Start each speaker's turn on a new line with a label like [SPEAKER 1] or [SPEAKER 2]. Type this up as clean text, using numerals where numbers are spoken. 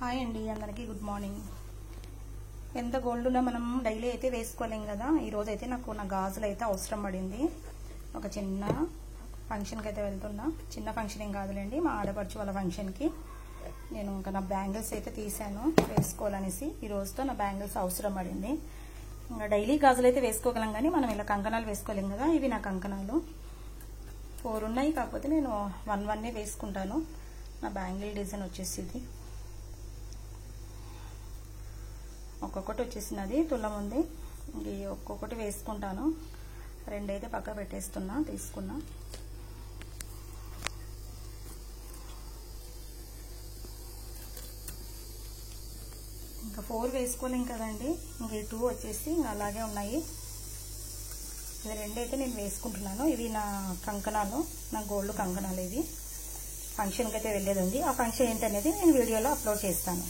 [SPEAKER 1] Hi అండి, అందరికీ good morning. ఎంత గోల్డ్ ఉన్నా మనం డైలీ అయితే వేసుకోలేం కదా. ఈరోజు అయితే నాకు నా గాజులు అయితే అవసరం పడింది. ఒక చిన్న ఫంక్షన్కి అయితే వెళ్తున్నా. చిన్న ఫంక్షన్ ఏం కాదులేండి, మా ఆడపడుచు వాళ్ళ ఫంక్షన్కి. నేను ఇంకా నా బ్యాంగిల్స్ అయితే తీసాను వేసుకోవాలనేసి. ఈ రోజుతో నా బ్యాంగిల్స్ అవసరం పడింది. ఇంకా డైలీ గాజులు అయితే వేసుకోగలం కానీ మనం ఇలా కంకణాలు వేసుకోలేం కదా. ఇవి నా కంకణాలు 4 ఉన్నాయి, కాకపోతే నేను 1 వేసుకుంటాను. నా బ్యాంగిల్ డిజైన్ వచ్చేసి ఇది ఒక్కొక్కటి వచ్చేసినది తులం ఉంది. ఇంక ఒక్కొక్కటి వేసుకుంటాను. 2 అయితే పక్క పెట్టేస్తున్నా, తీసుకున్నా. ఇంకా 4 వేసుకోలేం కదండి. ఇంక 2 వచ్చేసి ఇంకా అలాగే ఉన్నాయి. ఇవి 2 అయితే నేను వేసుకుంటున్నాను. ఇవి నా కంకణాలు, నా గోల్డ్ కంకణాలు. ఇవి ఫంక్షన్కి అయితే వెళ్ళేది ఉంది. ఆ ఫంక్షన్ ఏంటనేది నేను వీడియోలో అప్లోడ్ చేస్తాను.